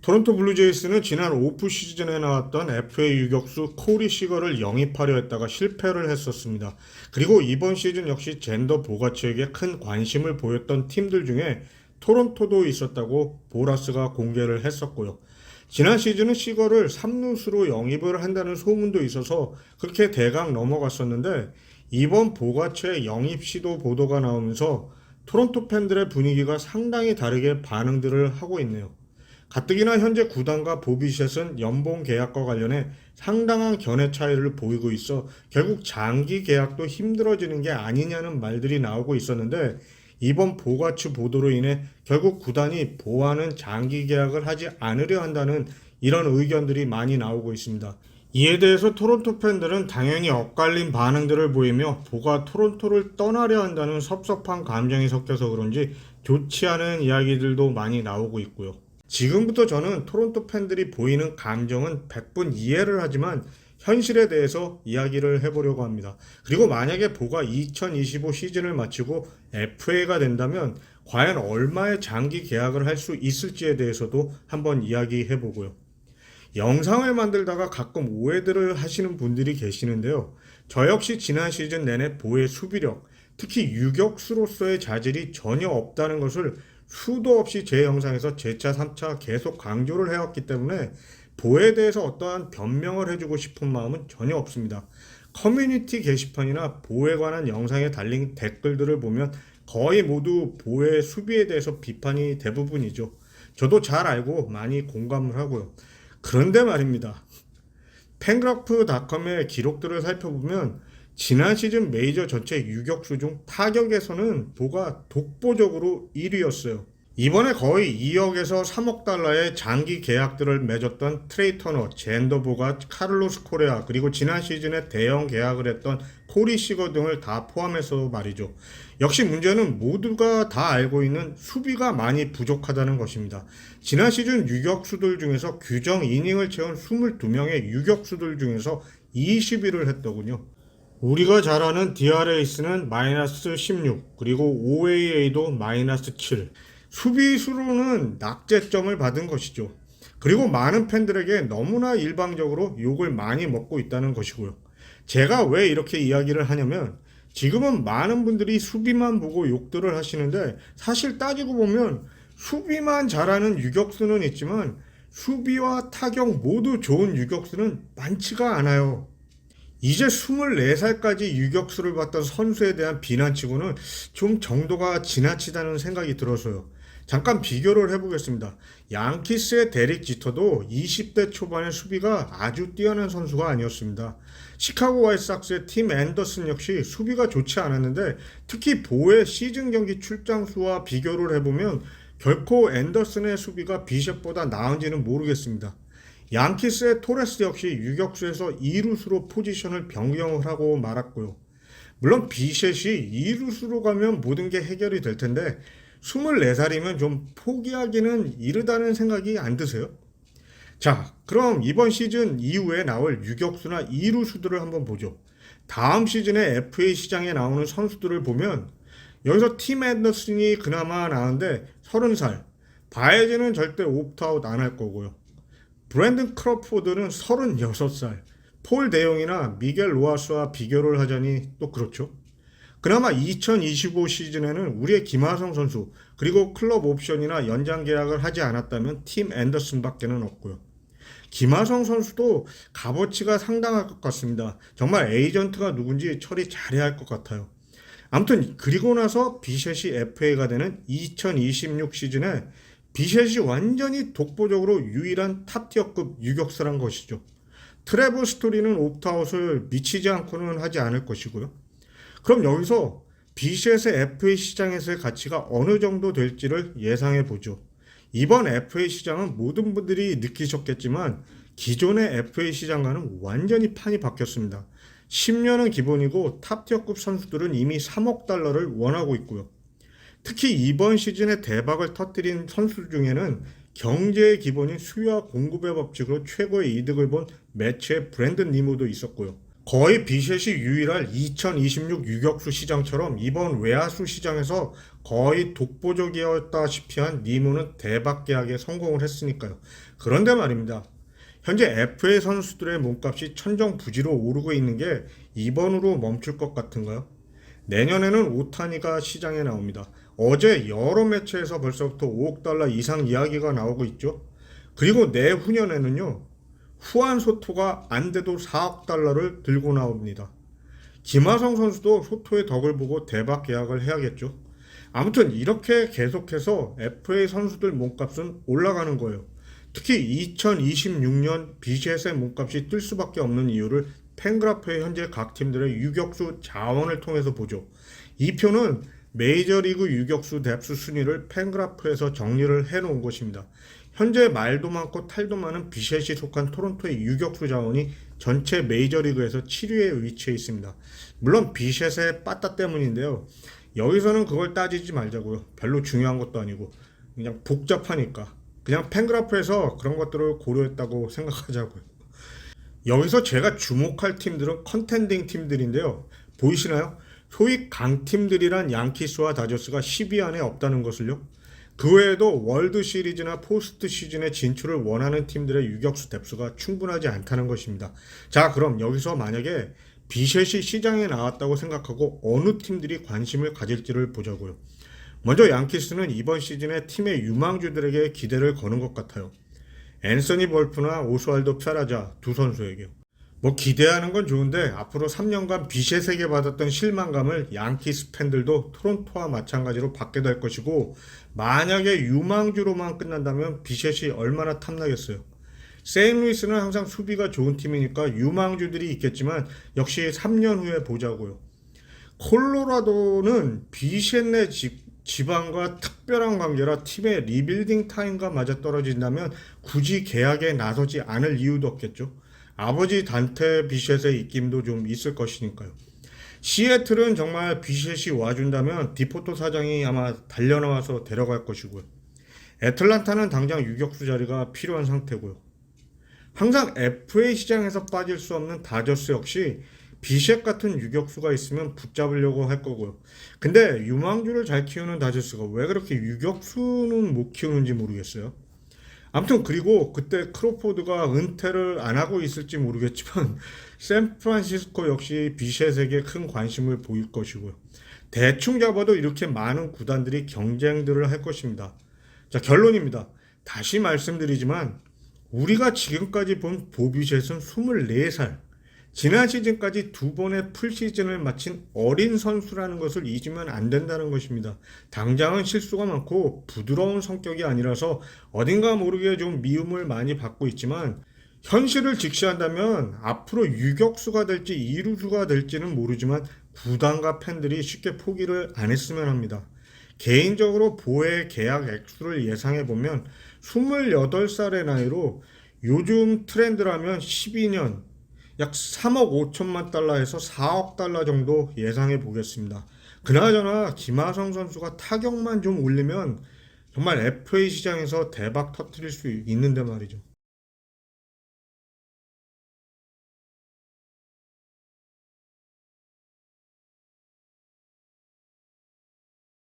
토론토 블루제이스는 지난 오프 시즌에 나왔던 FA 유격수 코리 시거를 영입하려 했다가 실패를 했었습니다. 그리고 이번 시즌 역시 젠더 보가츠에게 큰 관심을 보였던 팀들 중에 토론토도 있었다고 보라스가 공개를 했었고요. 지난 시즌은 시거를 3루수로 영입을 한다는 소문도 있어서 그렇게 대강 넘어갔었는데, 이번 보가츠의 영입 시도 보도가 나오면서 토론토 팬들의 분위기가 상당히 다르게 반응들을 하고 있네요. 가뜩이나 현재 구단과 보비셋은 연봉 계약과 관련해 상당한 견해 차이를 보이고 있어 결국 장기 계약도 힘들어지는 게 아니냐는 말들이 나오고 있었는데, 이번 보가츠 보도로 인해 결국 구단이 보아는 장기 계약을 하지 않으려 한다는 이런 의견들이 많이 나오고 있습니다. 이에 대해서 토론토 팬들은 당연히 엇갈린 반응들을 보이며 보가 토론토를 떠나려 한다는 섭섭한 감정이 섞여서 그런지 좋지 않은 이야기들도 많이 나오고 있고요. 지금부터 저는 토론토 팬들이 보이는 감정은 100분 이해를 하지만 현실에 대해서 이야기를 해보려고 합니다. 그리고 만약에 보가 2025 시즌을 마치고 FA가 된다면 과연 얼마의 장기 계약을 할 수 있을지에 대해서도 한번 이야기해보고요. 영상을 만들다가 가끔 오해들을 하시는 분들이 계시는데요. 저 역시 지난 시즌 내내 보의 수비력, 특히 유격수로서의 자질이 전혀 없다는 것을 수도 없이 제 영상에서 재차 3차 계속 강조를 해왔기 때문에 보에 대해서 어떠한 변명을 해주고 싶은 마음은 전혀 없습니다. 커뮤니티 게시판이나 보에 관한 영상에 달린 댓글들을 보면 거의 모두 보의 수비에 대해서 비판이 대부분이죠. 저도 잘 알고 많이 공감을 하고요. 그런데 말입니다. 팬그래프닷컴의 기록들을 살펴보면 지난 시즌 메이저 전체 유격수 중 타격에서는 보가 독보적으로 1위였어요. 이번에 거의 2억에서 3억 달러의 장기 계약들을 맺었던 트레이 터너, 젠더 보가, 카를로스 코레아, 그리고 지난 시즌에 대형 계약을 했던 코리 시거 등을 다 포함해서 말이죠. 역시 문제는 모두가 다 알고 있는 수비가 많이 부족하다는 것입니다. 지난 시즌 유격수들 중에서 규정 이닝을 채운 22명의 유격수들 중에서 20위를 했더군요. 우리가 잘 아는 DRA스는 마이너스 16, 그리고 OAA도 마이너스 7. 수비수로는 낙제점을 받은 것이죠. 그리고 많은 팬들에게 너무나 일방적으로 욕을 많이 먹고 있다는 것이고요. 제가 왜 이렇게 이야기를 하냐면, 지금은 많은 분들이 수비만 보고 욕들을 하시는데, 사실 따지고 보면 수비만 잘하는 유격수는 있지만 수비와 타격 모두 좋은 유격수는 많지가 않아요. 이제 24살까지 유격수를 봤던 선수에 대한 비난치고는 좀 정도가 지나치다는 생각이 들어서요. 잠깐 비교를 해보겠습니다. 양키스의 데릭 지터도 20대 초반의 수비가 아주 뛰어난 선수가 아니었습니다. 시카고 화이트삭스의 팀 앤더슨 역시 수비가 좋지 않았는데, 특히 보의 시즌 경기 출장 수와 비교를 해보면 결코 앤더슨의 수비가 비숍보다 나은지는 모르겠습니다. 양키스의 토레스 역시 유격수에서 2루수로 포지션을 변경을 하고 말았고요. 물론 비셋이 2루수로 가면 모든 게 해결이 될 텐데 24살이면 좀 포기하기는 이르다는 생각이 안 드세요? 자, 그럼 이번 시즌 이후에 나올 유격수나 2루수들을 한번 보죠. 다음 시즌에 FA 시장에 나오는 선수들을 보면 여기서 팀 앤더슨이 그나마 나은데 30살, 바에즈는 절대 옵트아웃 안 할 거고요. 브랜든 크로포드는 36살, 폴 데용이나 미겔 로하스와 비교를 하자니 또 그렇죠. 그나마 2025 시즌에는 우리의 김하성 선수, 그리고 클럽 옵션이나 연장 계약을 하지 않았다면 팀 앤더슨밖에는 없고요. 김하성 선수도 값어치가 상당할 것 같습니다. 정말 에이전트가 누군지 처리 잘해야 할 것 같아요. 아무튼 그리고 나서 비셋이 FA가 되는 2026 시즌에 비셋이 완전히 독보적으로 유일한 탑티어급 유격수란 것이죠. 트레버 스토리는 옵트아웃을 미치지 않고는 하지 않을 것이고요. 그럼 여기서 비셋의 FA 시장에서의 가치가 어느 정도 될지를 예상해 보죠. 이번 FA 시장은 모든 분들이 느끼셨겠지만 기존의 FA 시장과는 완전히 판이 바뀌었습니다. 10년은 기본이고 탑티어급 선수들은 이미 3억 달러를 원하고 있고요. 특히 이번 시즌에 대박을 터뜨린 선수 중에는 경제의 기본인 수요와 공급의 법칙으로 최고의 이득을 본 매체의 브랜든 니모도 있었고요. 거의 비셋이 유일할 2026 유격수 시장처럼 이번 외야수 시장에서 거의 독보적이었다시피 한 니모는 대박 계약에 성공을 했으니까요. 그런데 말입니다. 현재 FA 선수들의 몸값이 천정부지로 오르고 있는 게 이번으로 멈출 것 같은가요? 내년에는 오타니가 시장에 나옵니다. 어제 여러 매체에서 벌써부터 5억 달러 이상 이야기가 나오고 있죠. 그리고 내후년에는요. 후안 소토가 안 돼도 4억 달러를 들고 나옵니다. 김하성 선수도 소토의 덕을 보고 대박 계약을 해야겠죠. 아무튼 이렇게 계속해서 FA 선수들 몸값은 올라가는 거예요. 특히 2026년 비셋의 몸값이 뜰 수밖에 없는 이유를 팬그래프의 현재 각 팀들의 유격수 자원을 통해서 보죠. 이 표는 메이저리그 유격수 뎁스 순위를 팬그래프에서 정리를 해놓은 것입니다. 현재 말도 많고 탈도 많은 비셋이 속한 토론토의 유격수 자원이 전체 메이저리그에서 7위에 위치해 있습니다. 물론 비셋의 빠따 때문인데요. 여기서는 그걸 따지지 말자고요. 별로 중요한 것도 아니고 그냥 복잡하니까 그냥 팬그래프에서 그런 것들을 고려했다고 생각하자고요. 여기서 제가 주목할 팀들은 컨텐딩 팀들인데요. 보이시나요? 소위 강팀들이란 양키스와 다저스가 10위 안에 없다는 것을요. 그 외에도 월드 시리즈나 포스트 시즌에 진출을 원하는 팀들의 유격수 뎁스가 충분하지 않다는 것입니다. 자, 그럼 여기서 만약에 비셋이 시장에 나왔다고 생각하고 어느 팀들이 관심을 가질지를 보자고요. 먼저 양키스는 이번 시즌에 팀의 유망주들에게 기대를 거는 것 같아요. 앤서니 볼프나 오스왈도 페라자 두 선수에게요. 뭐 기대하는 건 좋은데 앞으로 3년간 비셋에게 받았던 실망감을 양키스 팬들도 토론토와 마찬가지로 받게 될 것이고, 만약에 유망주로만 끝난다면 비셋이 얼마나 탐나겠어요. 세인루이스는 항상 수비가 좋은 팀이니까 유망주들이 있겠지만 역시 3년 후에 보자고요. 콜로라도는 비셋 내 지방과 특별한 관계라 팀의 리빌딩 타임과 맞아떨어진다면 굳이 계약에 나서지 않을 이유도 없겠죠. 아버지 단테 비셋의 입김도 좀 있을 것이니까요. 시애틀은 정말 비셋이 와준다면 디포토 사장이 아마 달려나와서 데려갈 것이고요. 애틀란타는 당장 유격수 자리가 필요한 상태고요. 항상 FA 시장에서 빠질 수 없는 다저스 역시 비셋 같은 유격수가 있으면 붙잡으려고 할 거고요. 근데 유망주를 잘 키우는 다저스가 왜 그렇게 유격수는 못 키우는지 모르겠어요. 아무튼 그리고 그때 크로포드가 은퇴를 안 하고 있을지 모르겠지만 샌프란시스코 역시 비셋에게 큰 관심을 보일 것이고요. 대충 잡아도 이렇게 많은 구단들이 경쟁들을 할 것입니다. 자, 결론입니다. 다시 말씀드리지만 우리가 지금까지 본 보비셋은 24살, 지난 시즌까지 2번의 풀시즌을 마친 어린 선수라는 것을 잊으면 안 된다는 것입니다. 당장은 실수가 많고 부드러운 성격이 아니라서 어딘가 모르게 좀 미움을 많이 받고 있지만 현실을 직시한다면 앞으로 유격수가 될지 이루수가 될지는 모르지만 구단과 팬들이 쉽게 포기를 안 했으면 합니다. 개인적으로 보의 계약 액수를 예상해보면 28살의 나이로 요즘 트렌드라면 12년 약 3억 5천만 달러에서 4억 달러 정도 예상해 보겠습니다. 그나저나 김하성 선수가 타격만 좀 올리면 정말 FA 시장에서 대박 터뜨릴 수 있는데 말이죠.